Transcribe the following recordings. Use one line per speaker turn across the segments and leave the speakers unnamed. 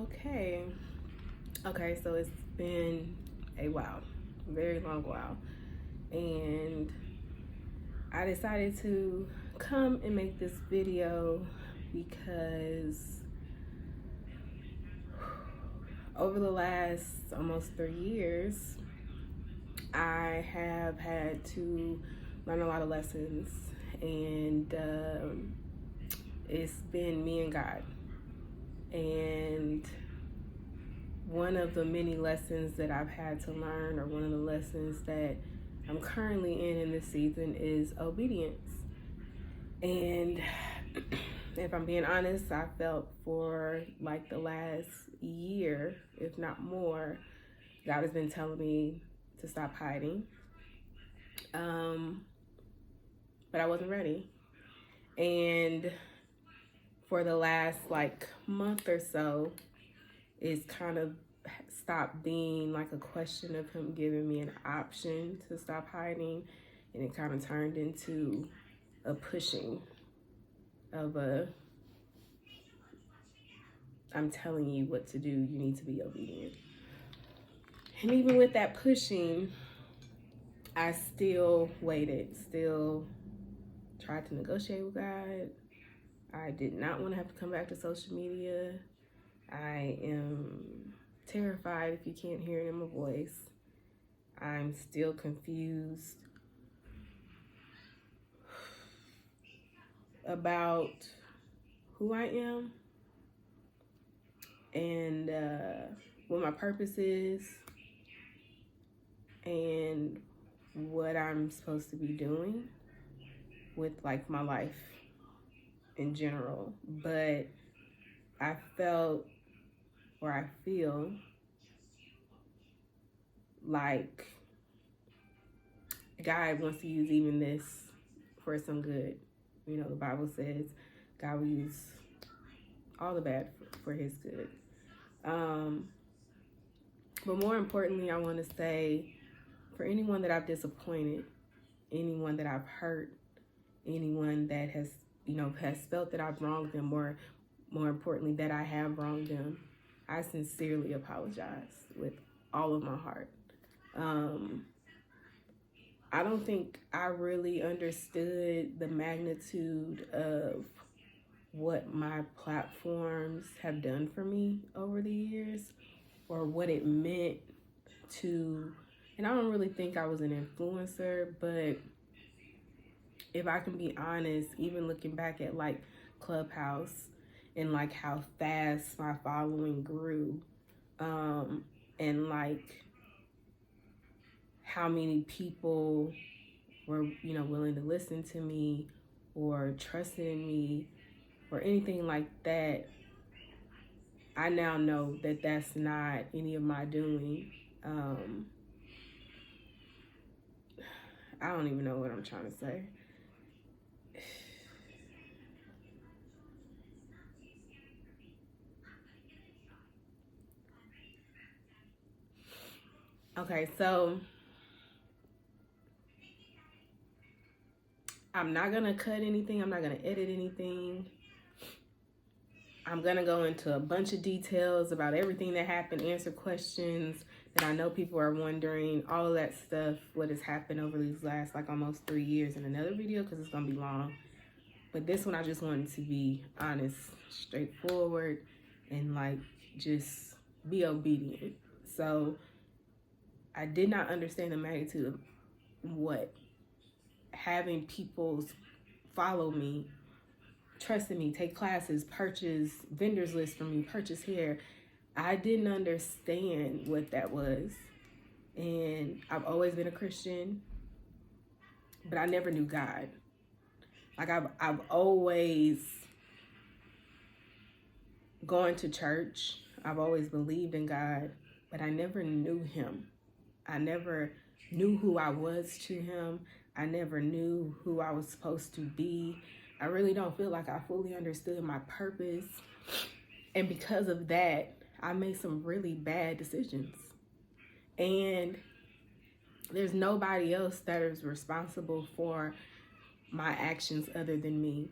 Okay. Okay, so it's been a while, a very long while. And I decided to come and make this video because over the last almost 3 years, I have had to learn a lot of lessons, and it's been me and God. And one of the many lessons that I've had to learn, or one of the lessons that I'm currently in this season, is obedience. And if I'm being honest, I felt for like the last year, if not more, God has been telling me to stop hiding. But I wasn't ready. And for the last like month or so, it's kind of stopped being like a question of him giving me an option to stop hiding, and it kind of turned into a pushing of I'm telling you what to do, you need to be obedient. And even with that pushing, I still waited, still tried to negotiate with God. I did not want to have to come back to social media. I am terrified, if you can't hear it in my voice. I'm still confused about who I am and what my purpose is and what I'm supposed to be doing with like my life in general. But I felt, or I feel like God wants to use even this for some good. You know, the Bible says God will use all the bad for his good. But more importantly, I want to say, for anyone that I've disappointed, anyone that I've hurt, anyone that has felt that I've wronged them, or more importantly, that I have wronged them, I sincerely apologize with all of my heart. I don't think I really understood the magnitude of what my platforms have done for me over the years, or what it meant to, and I don't really think I was an influencer, but if I can be honest, even looking back at like Clubhouse and like how fast my following grew, and like how many people were, willing to listen to me or trusted in me or anything like that, I now know that that's not any of my doing. I don't even know what I'm trying to say. Okay, so I'm not gonna cut anything. I'm not gonna edit anything. I'm gonna go into a bunch of details about everything that happened, answer questions that I know people are wondering, all of that stuff, what has happened over these last like almost 3 years in another video, because it's gonna be long. But this one, I just wanted to be honest, straightforward, and like just be obedient. So I did not understand the magnitude of what having people follow me, trust in me, take classes, purchase vendors list from me, purchase hair. I didn't understand what that was. And I've always been a Christian, but I never knew God. Like I've always gone to church. I've always believed in God, but I never knew him. I never knew who I was to him. I never knew who I was supposed to be. I really don't feel like I fully understood my purpose. And because of that, I made some really bad decisions. And there's nobody else that is responsible for my actions other than me.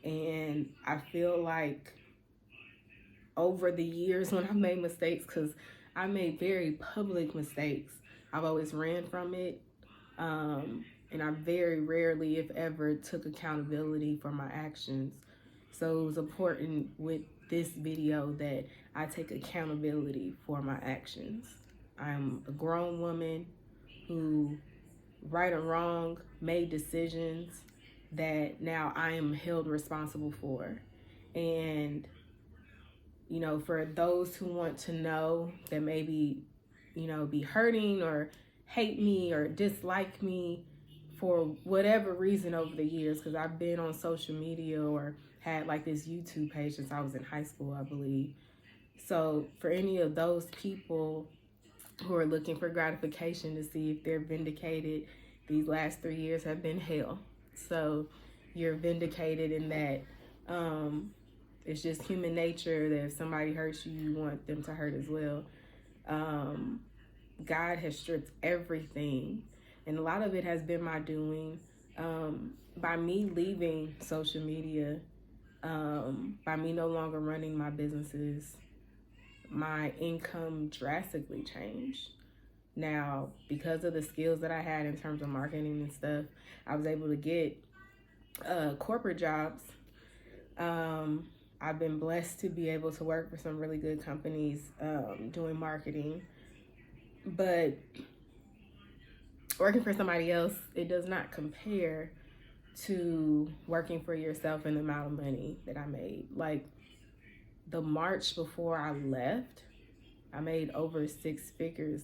And I feel like over the years when I've made mistakes, because I made very public mistakes, I've always ran from it. And I very rarely, if ever, took accountability for my actions. So it was important with this video that I take accountability for my actions. I'm a grown woman who, right or wrong, made decisions that now I am held responsible for. And, you know, for those who want to know that maybe, you know, be hurting or hate me or dislike me for whatever reason over the years, because I've been on social media or had like this YouTube page since I was in high school, I believe. So for any of those people who are looking for gratification to see if they're vindicated, these last 3 years have been hell. So you're vindicated in that. It's just human nature that if somebody hurts you, you want them to hurt as well. God has stripped everything, and a lot of it has been my doing. By me leaving social media, by me no longer running my businesses, my income drastically changed. Now, because of the skills that I had in terms of marketing and stuff, I was able to get corporate jobs. I've been blessed to be able to work for some really good companies doing marketing. But working for somebody else, it does not compare to working for yourself and the amount of money that I made. Like the March before I left, I made over 6 figures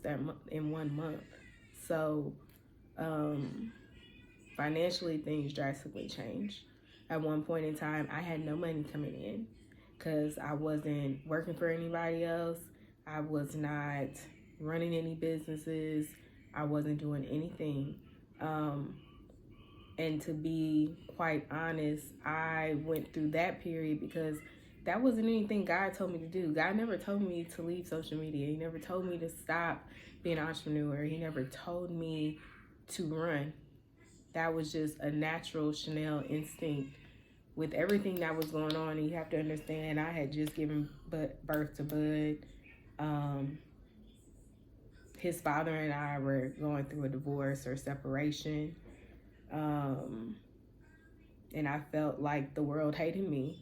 in 1 month. So financially, things drastically changed. At one point in time, I had no money coming in because I wasn't working for anybody else. I was not running any businesses. I wasn't doing anything. And to be quite honest, I went through that period because that wasn't anything God told me to do. God never told me to leave social media. He never told me to stop being an entrepreneur. He never told me to run. That was just a natural Chanel instinct. With everything that was going on, you have to understand, I had just given birth to Bud. His father and I were going through a divorce or separation. And I felt like the world hated me.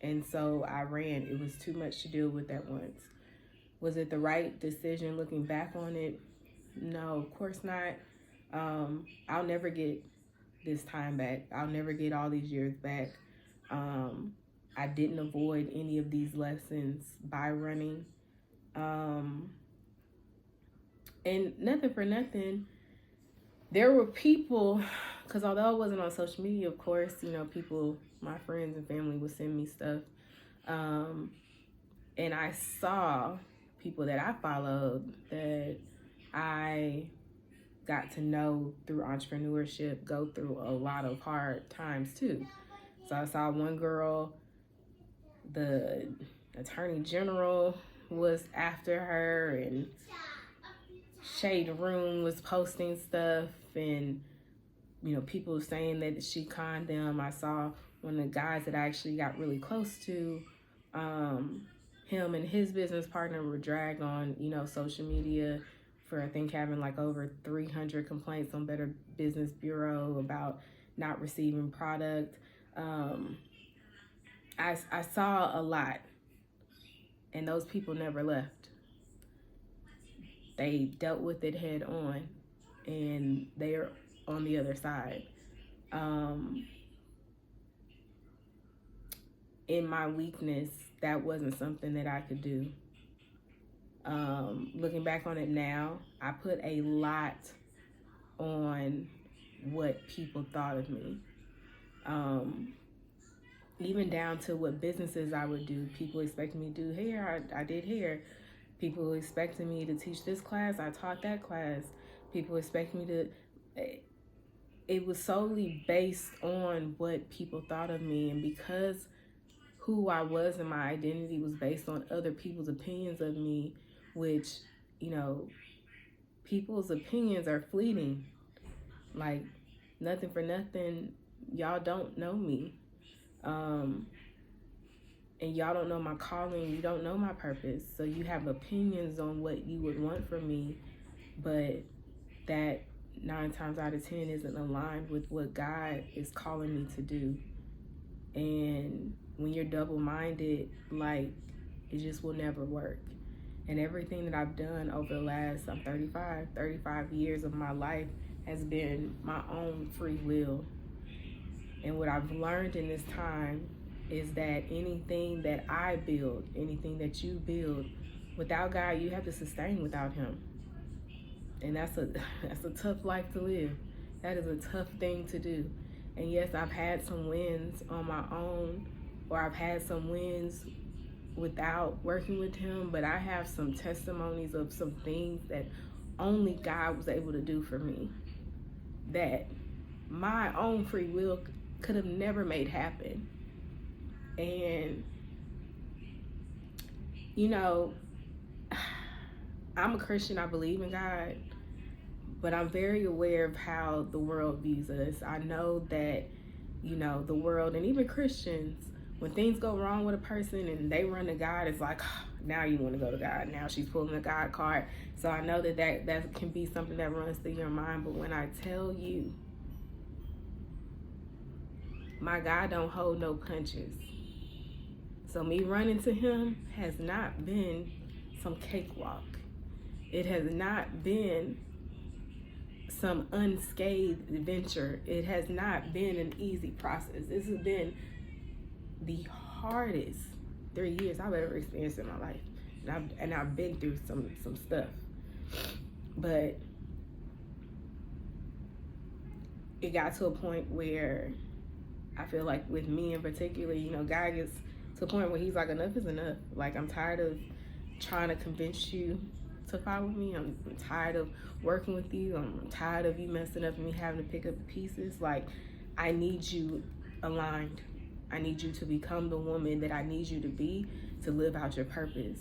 And so I ran. It was too much to deal with at once. Was it the right decision looking back on it? No, of course not. I'll never get this time back. I'll never get all these years back. I didn't avoid any of these lessons by running. And nothing for nothing, there were people, because although I wasn't on social media, of course, you know, people, my friends and family would send me stuff. And I saw people that I followed that I got to know through entrepreneurship go through a lot of hard times too. So I saw one girl, the attorney general was after her, and Shade Room was posting stuff, and you know, people saying that she conned them. I saw one of the guys that I actually got really close to, him and his business partner were dragged on, you know, social media for, I think, having like over 300 complaints on Better Business Bureau about not receiving product. I saw a lot, and those people never left. They dealt with it head on, and they're on the other side. In my weakness, that wasn't something that I could do. Looking back on it now, I put a lot on what people thought of me. Even down to what businesses I would do. People expected me to do hair, I did hair. People expected me to teach this class, I taught that class. People expect me to, it was solely based on what people thought of me. And because who I was and my identity was based on other people's opinions of me, which, you know, people's opinions are fleeting. Like, nothing for nothing, y'all don't know me. and y'all don't know my calling, you don't know my purpose. So you have opinions on what you would want from me, but that 9 times out of 10 isn't aligned with what God is calling me to do. And when you're double-minded, like, it just will never work. And everything that I've done over the last, I'm 35 years of my life has been my own free will. And what I've learned in this time is that anything that I build, anything that you build, without God, you have to sustain without him. And that's a tough life to live. That is a tough thing to do. And yes, I've had some wins on my own, or I've had some wins without working with him, but I have some testimonies of some things that only God was able to do for me, that my own free will could have never made happen. And you know, I'm a Christian, I believe in God, but I'm very aware of how the world views us. I know that, you know, the world and even Christians, when things go wrong with a person and they run to God, it's like, oh, now you want to go to God. Now she's pulling the God card. So I know that can be something that runs through your mind. But when I tell you, my God don't hold no punches. So me running to him has not been some cakewalk. It has not been some unscathed adventure. It has not been an easy process. This has been the hardest 3 years I've ever experienced in my life. And I've been through some stuff. But it got to a point where I feel like with me in particular, you know, God gets to a point where he's like, enough is enough. Like, I'm tired of trying to convince you to follow me. I'm tired of working with you. I'm tired of you messing up and me having to pick up the pieces. Like, I need you aligned. I need you to become the woman that I need you to be to live out your purpose.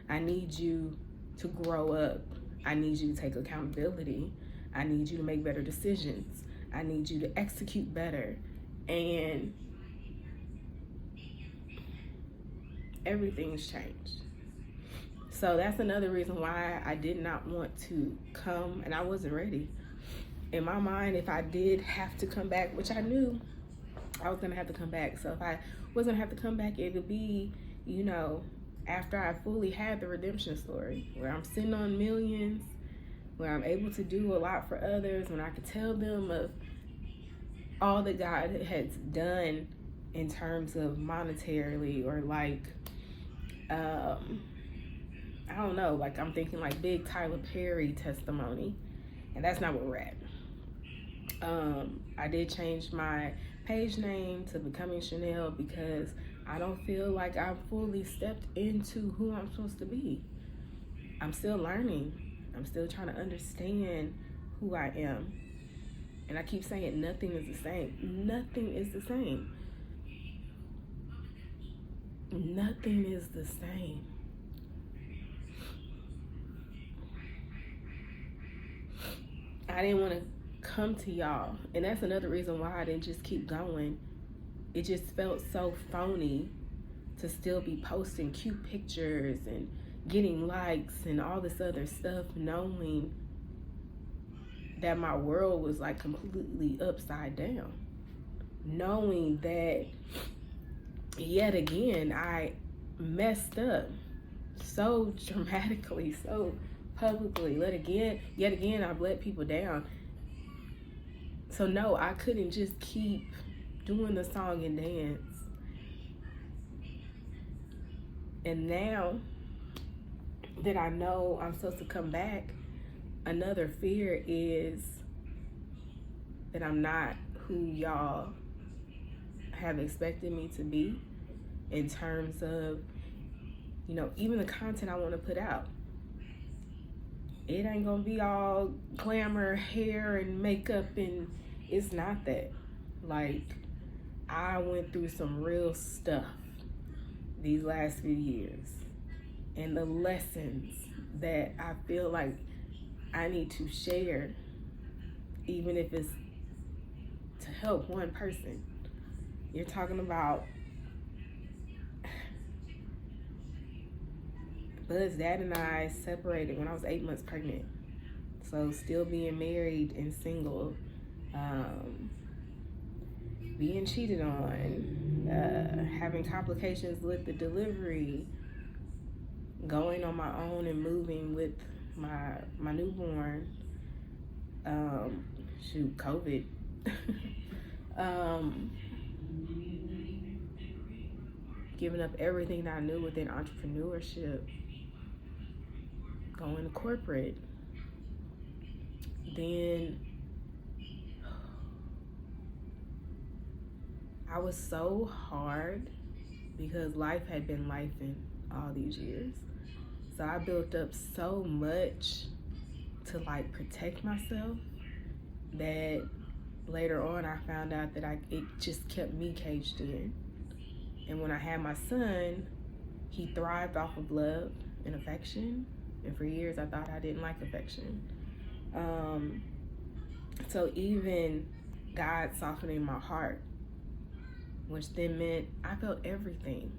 I need you to grow up. I need you to take accountability. I need you to make better decisions. I need you to execute better. And everything's changed. So that's another reason why I did not want to come, and I wasn't ready. In my mind, if I did have to come back, which I knew I was gonna have to come back. So if I was gonna have to come back, it would be, you know, after I fully had the redemption story, where I'm sitting on millions, where I'm able to do a lot for others, when I could tell them of all that God has done in terms of monetarily, or like, I don't know, like I'm thinking like big Tyler Perry testimony, and that's not where we're at. I did change my page name to Becoming Chanel because I don't feel like I've fully stepped into who I'm supposed to be. I'm still learning. I'm still trying to understand who I am. And I keep saying nothing is the same. Nothing is the same. Nothing is the same. I didn't want to come to y'all, and that's another reason why I didn't just keep going. It just felt so phony to still be posting cute pictures and getting likes and all this other stuff, knowing that my world was like completely upside down, knowing that yet again I messed up so dramatically, so publicly. Yet again I've let people down. So no, I couldn't just keep doing the song and dance. And now that I know I'm supposed to come back, another fear is that I'm not who y'all have expected me to be, in terms of, you know, even the content I want to put out. It ain't gonna be all glamour, hair, and makeup, and it's not that. Like, I went through some real stuff these last few years, and the lessons that I feel like I need to share, even if it's to help one person. You're talking about Bud's dad and I separated when I was 8 months pregnant. So still being married and single, being cheated on, having complications with the delivery, going on my own and moving with my newborn, COVID. Giving up everything that I knew within entrepreneurship, going to corporate. Then I was so hard because life had been lifing all these years. So I built up so much to like protect myself that later on I found out that it just kept me caged in. And when I had my son, he thrived off of love and affection. And for years I thought I didn't like affection. So even God softening my heart, which then meant I felt everything.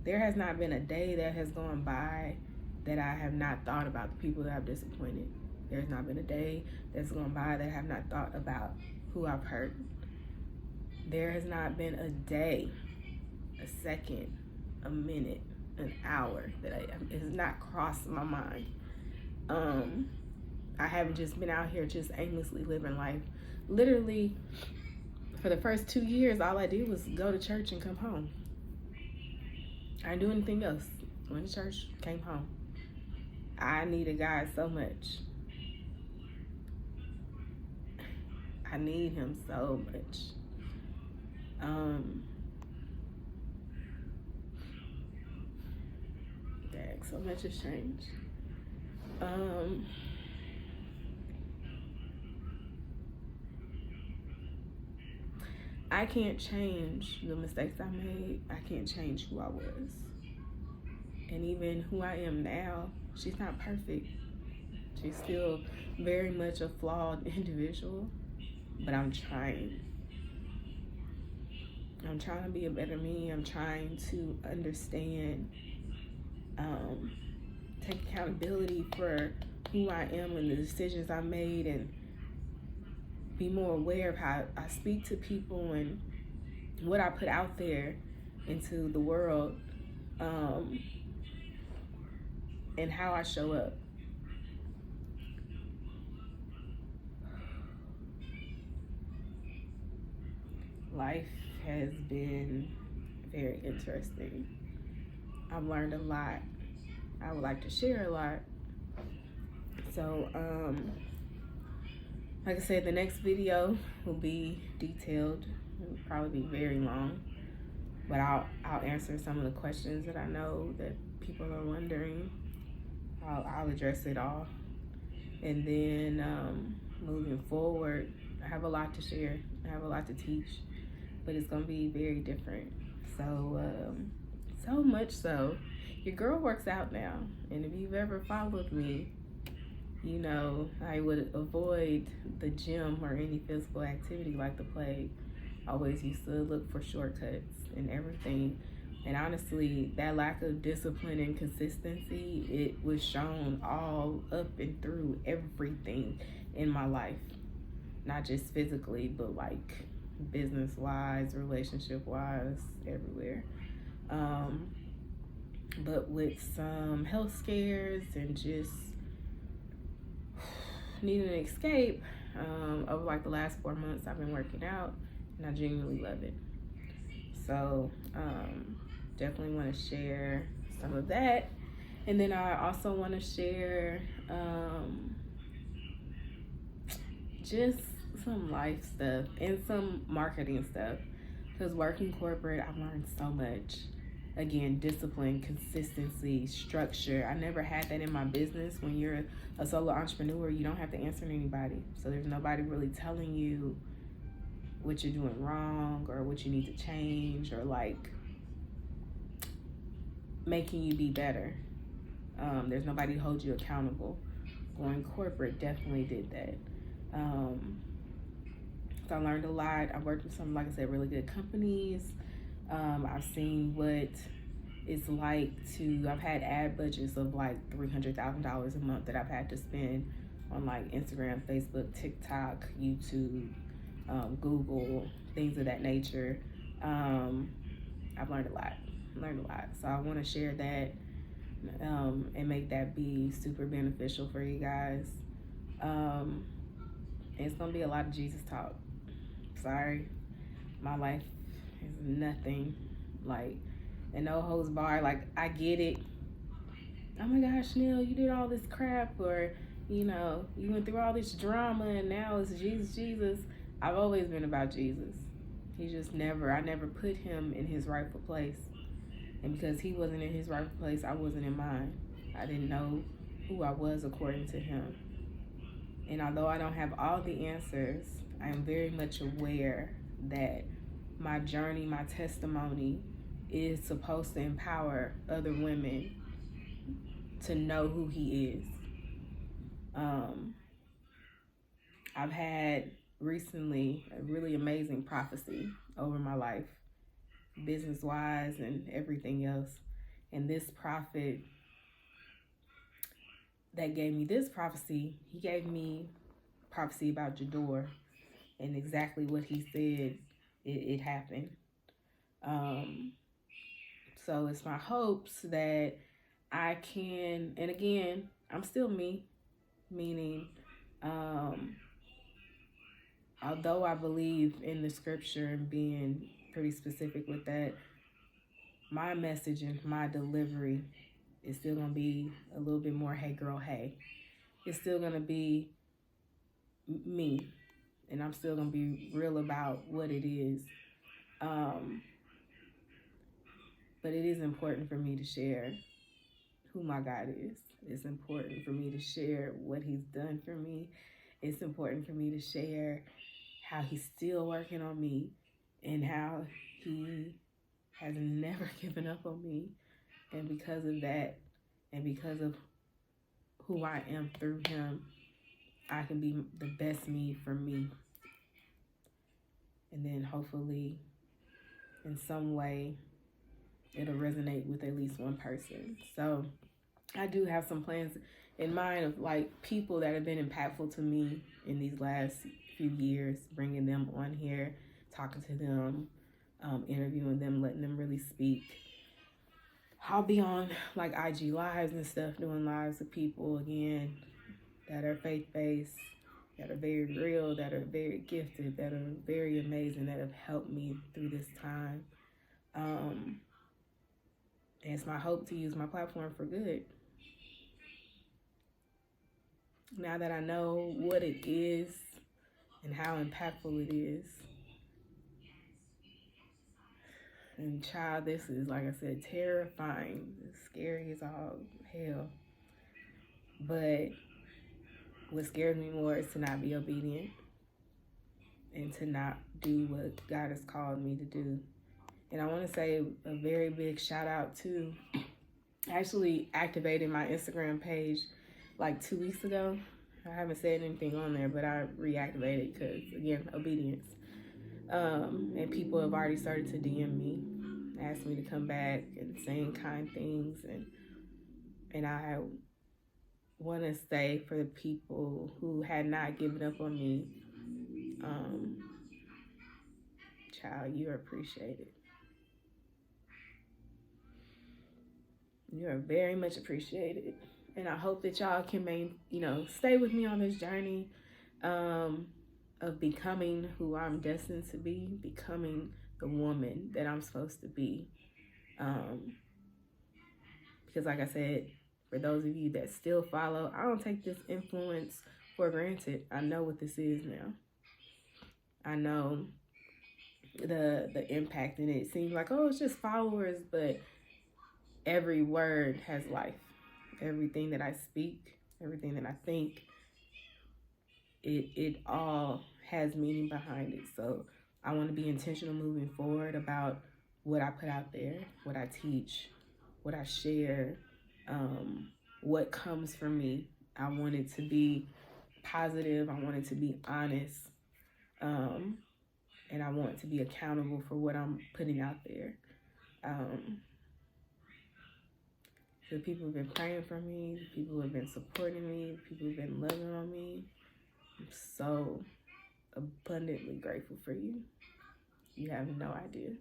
There has not been a day that has gone by that I have not thought about the people that I've disappointed. There's not been a day that's gone by that I have not thought about who I've hurt. There has not been a day, a second, a minute, an hour that it has not crossed my mind. I haven't just been out here just aimlessly living life. Literally, for the first 2 years, all I did was go to church and come home. I didn't do anything else. Went to church, came home. I needed God so much. I need him so much. Dang, so much has changed. I can't change the mistakes I made. I can't change who I was. And even who I am now, she's not perfect. She's still very much a flawed individual, but I'm trying. I'm trying to be a better me. I'm trying to understand, take accountability for who I am and the decisions I made, and be more aware of how I speak to people and what I put out there into the world, and how I show up. Life has been very interesting. I've learned a lot. I would like to share a lot. So, like I said, the next video will be detailed. It will probably be very long, but I'll answer some of the questions that I know that people are wondering. I'll address it all. And then moving forward, I have a lot to share. I have a lot to teach, but it's gonna be very different. So, so much so, your girl works out now. And if you've ever followed me, you know I would avoid the gym or any physical activity like the plague. I always used to look for shortcuts and everything. And honestly, that lack of discipline and consistency, it was shown all up and through everything in my life. Not just physically, but like business-wise, relationship-wise, everywhere. But with some health scares and just needing an escape, over like the last 4 months, I've been working out, and I genuinely love it. So, definitely want to share some of that. And then I also want to share just some life stuff and some marketing stuff. Because working corporate, I've learned so much. Again, discipline, consistency, structure. I never had that in my business. When you're a solo entrepreneur, you don't have to answer to anybody. So there's nobody really telling you what you're doing wrong or what you need to change, or like making you be better. There's nobody to hold you accountable. Going corporate definitely did that. So I learned a lot. I worked with some, like I said, really good companies. I've seen what it's like I've had ad budgets of like $300,000 a month that I've had to spend on like Instagram, Facebook, TikTok, YouTube, Google, things of that nature. I've learned a lot. So I want to share that and make that be super beneficial for you guys. And it's gonna be a lot of Jesus talk. Sorry, my life is nothing like, and no holds bar. Like, I get it. Oh my gosh, Neil, you did all this crap, or you went through all this drama, and now it's Jesus, Jesus. I've always been about Jesus. I never put him in his rightful place. And because he wasn't in his rightful place, I wasn't in mine. I didn't know who I was according to him. And although I don't have all the answers, I am very much aware that my journey, my testimony is supposed to empower other women to know who he is. I've had recently a really amazing prophecy over my life, business-wise and everything else. And this prophet that gave me this prophecy, he gave me prophecy about Jador, and exactly what he said, it happened. So it's my hopes that I can, and again, I'm still me, meaning, although I believe in the scripture and being pretty specific with that, my message and my delivery is still going to be a little bit more, hey girl, hey. It's still going to be me, and I'm still going to be real about what it is. But it is important for me to share who my God is. It's important for me to share what he's done for me. It's important for me to share how he's still working on me and how he has never given up on me. And because of that, and because of who I am through him, I can be the best me for me. And then hopefully in some way it'll resonate with at least one person. So I do have some plans in mind of like people that have been impactful to me in these last few years, bringing them on here, talking to them, interviewing them, letting them really speak. I'll be on like IG lives and stuff, doing lives with people again that are faith-based, that are very real, that are very gifted, that are very amazing, that have helped me through this time. And it's my hope to use my platform for good. Now that I know what it is and how impactful it is. And child, this is, like I said, terrifying. It's scary as all hell. But what scares me more is to not be obedient and to not do what God has called me to do. And I want to say a very big shout out to, I actually activated my Instagram page like 2 weeks ago. I haven't said anything on there, but I reactivated because, again, obedience. And people have already started to DM me, ask me to come back and saying kind things. And I want to say for the people who had not given up on me, child, you are appreciated. You are very much appreciated. And I hope that y'all can stay with me on this journey of becoming who I'm destined to be, becoming the woman that I'm supposed to be. Because like I said, for those of you that still follow, I don't take this influence for granted. I know what this is now. I know the impact, and it seems like, oh, it's just followers, but every word has life. Everything that I speak, everything that I think, it all has meaning behind it. So I want to be intentional moving forward about what I put out there, what I teach, what I share, what comes from me. I want it to be positive. I want it to be honest. And I want to be accountable for what I'm putting out there. the people who've been praying for me, the people who have been supporting me, the people who've been loving on me. I'm so abundantly grateful for you. You have no idea.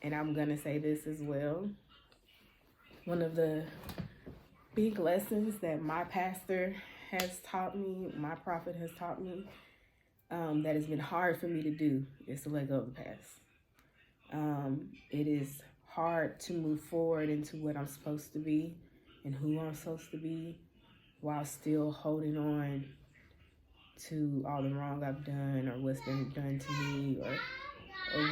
And I'm gonna say this as well. One of the big lessons that my pastor has taught me, my prophet has taught me, that has been hard for me to do is to let go of the past. It is hard to move forward into what I'm supposed to be and who I'm supposed to be while still holding on to all the wrong I've done or what's been done to me or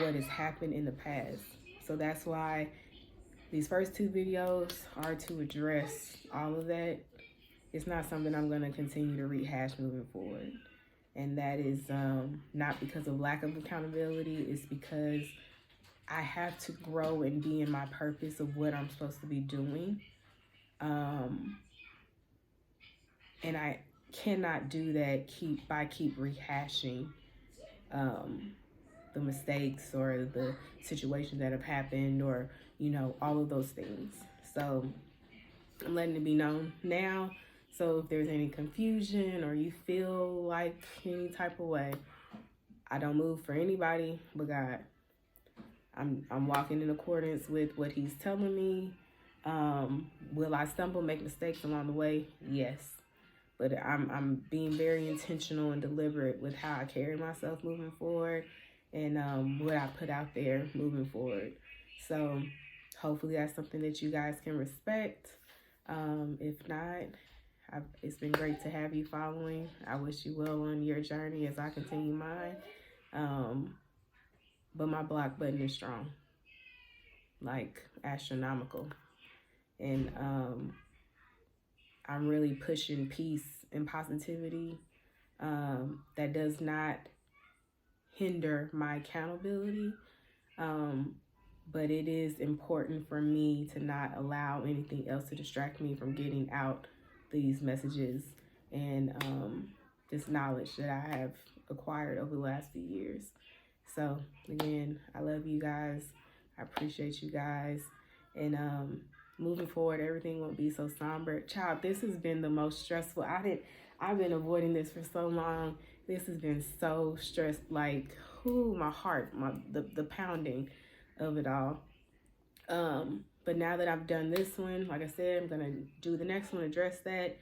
what has happened in the past. So that's why these first two videos are to address all of that. It's not something I'm going to continue to rehash moving forward. And that is not because of lack of accountability. It's because I have to grow and be in my purpose of what I'm supposed to be doing. And I cannot do that by keep rehashing the mistakes or the situations that have happened or, all of those things. So I'm letting it be known now. So if there's any confusion or you feel like any type of way, I don't move for anybody but God. I'm walking in accordance with what he's telling me. Will I stumble, make mistakes along the way? Yes. But I'm being very intentional and deliberate with how I carry myself moving forward and what I put out there moving forward. So hopefully that's something that you guys can respect. If not, it's been great to have you following. I wish you well on your journey as I continue mine. But my block button is strong, like astronomical. And I'm really pushing peace and positivity that does not hinder my accountability. But it is important for me to not allow anything else to distract me from getting out these messages and this knowledge that I have acquired over the last few years. So again, I love you guys. I appreciate you guys. And moving forward, everything won't be so somber. Child, this has been the most stressful. I've been avoiding this for so long. This has been so stressed, like, my heart, the pounding of it all. But now that I've done this one, like I said, I'm gonna do the next one, address that,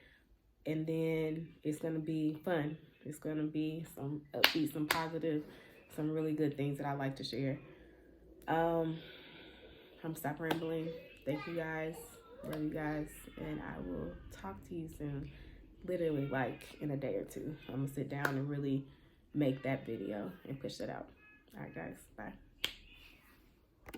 and then it's gonna be fun. It's gonna be some upbeat, some positive, some really good things that I like to share. I'm stop rambling. Thank you guys. Love you guys, and I will talk to you soon. Literally, like in a day or two. I'm gonna sit down and really make that video and push that out. All right, guys. Bye.